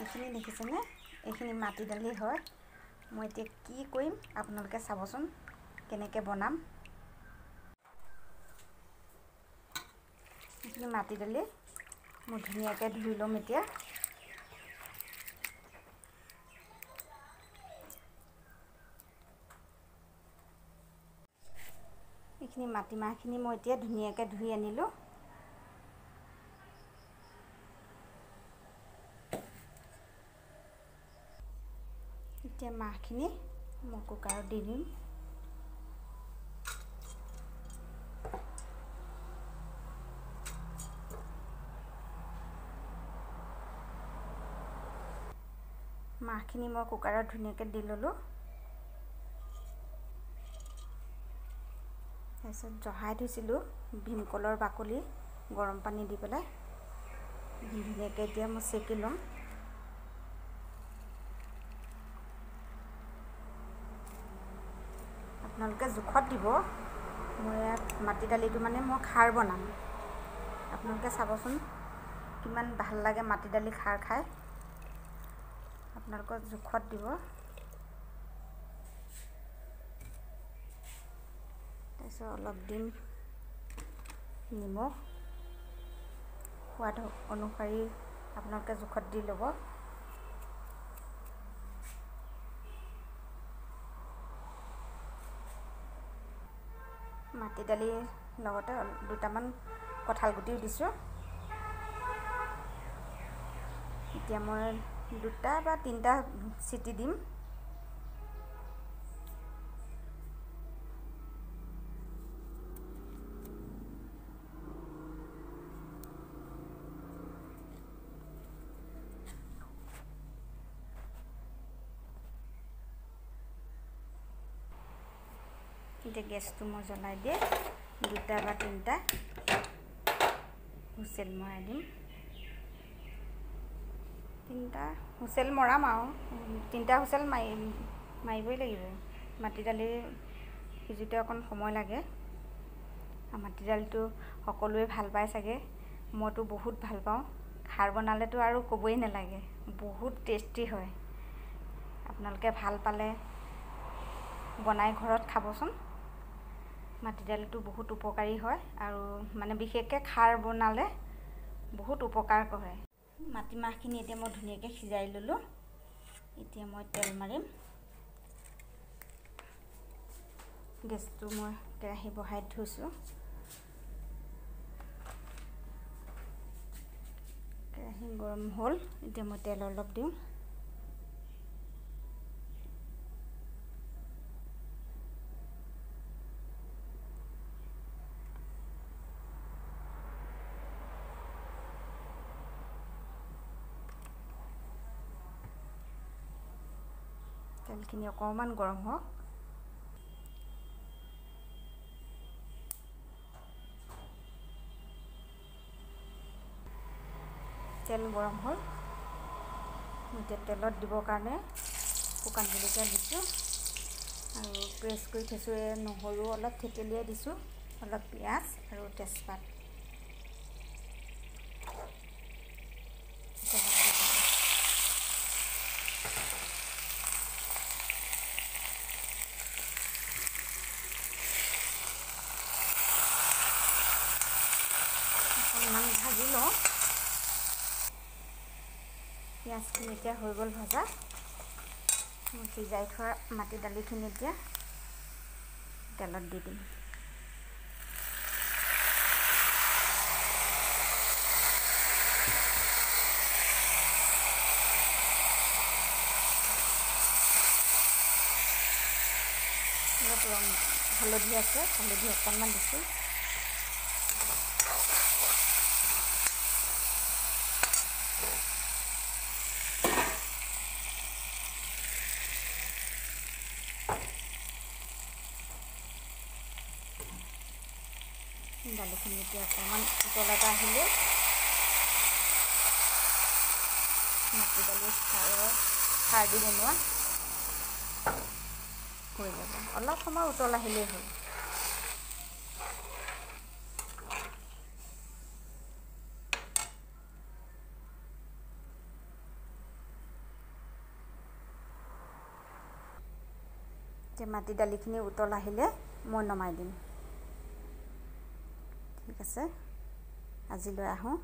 এইখিনি দেখিছেনে? এইখিনি মাটি দালি হয়। মই এতিয়া কি কৰিম আপোনালোকে চাবচোন কেনেকৈ বনাম। এইখিনি মাটি দালি মই ধুনীয়াকৈ ধুই ল'ম এতিয়া। এইখিনি মাটিমাহখিনি মই এতিয়া ধুনীয়াকৈ ধুই আনিলোঁ। এতিয়া মাহখিনি মই কুকাৰত দি দিম। মাহখিনি মই কুকাৰত ধুনীয়াকৈ দি ল'লোঁ। তাৰপিছত জহাই থৈছিলোঁ ভীমকলৰ বাকলি গৰম পানী দি পেলাই ধুনীয়াকৈ এতিয়া মই চেকি ল'ম। আপোনালোকে জোখত দিব। মই ইয়াত মাটি দালিটো মানে মই খাৰ বনাম। আপোনালোকে চাবচোন কিমান ভাল লাগে মাটি দালি খাৰ খাই। আপোনালোকৰ জোখত দিব। তাৰপিছত অলপ দিম নিমখ, সোৱাদ অনুসৰি আপোনালোকে জোখত দি ল'ব। মাটি দালিৰ লগতে দুটামান কঁঠাল গুটিও দিছোঁ। এতিয়া মই 2টা বা 3টা চিটি দিম। এতিয়া গেছটো মই জ্বলাই দিয়ে 2টা বা 3টা হুইচেল মৰাই দিম। 3টা হুইচেল মৰাম আৰু 3টা হুইচেল মাৰিবই লাগিব। মাটি দালি সিজোতে অকণ সময় লাগে। মাটি দালিটো সকলোৱে ভাল পায় চাগে। মইতো বহুত ভাল পাওঁ। খাৰ বনালেতো আৰু ক'বই নালাগে, বহুত টেষ্টি হয়। আপোনালোকে ভাল পালে বনাই ঘৰত খাবচোন। মাটি দালিটো বহুত উপকাৰী হয় আৰু মানে বিশেষকৈ খাৰ বনালে বহুত উপকাৰ কৰে। মাটিমাহখিনি এতিয়া মই ধুনীয়াকৈ সিজাই ল'লোঁ। এতিয়া মই তেল মাৰিম। গেছটো মই কেৰাহী বহাই থৈছোঁ। কেৰাহী গৰম হ'ল। এতিয়া মই তেল অলপ দিওঁ। তেলখিনি অকণমান গৰম হওক। তেল গৰম হ'ল। এতিয়া তেলত দিবৰ কাৰণে শুকান জলকীয়া দিছোঁ আৰু প্ৰেছ কৰি থৈছোঁ নহৰু অলপ থেতেলিয়াই দিছোঁ, অলপ পিঁয়াজ আৰু তেজপাত। অকণমান ভাজি লওঁ। পিঁয়াজখিনি এতিয়া হৈ গ'ল ভজা। মই সিজাই থোৱা মাটি দালিখিনি এতিয়া তেলত দি দিম। অলপ হালধি আছে, হালধি অকণমান দিছোঁ। দালিখিনি এতিয়া অকণমান উতল এটা আহিলে মাটি দালি খাৰ দি বনোৱা হৈ যাব। অলপ সময় উতল আহিলেই হ'ল। মাটি দালিখিনি উতল আহিলে মই নমাই দিম। ঠিক আছে, আজিলৈ আহোঁ।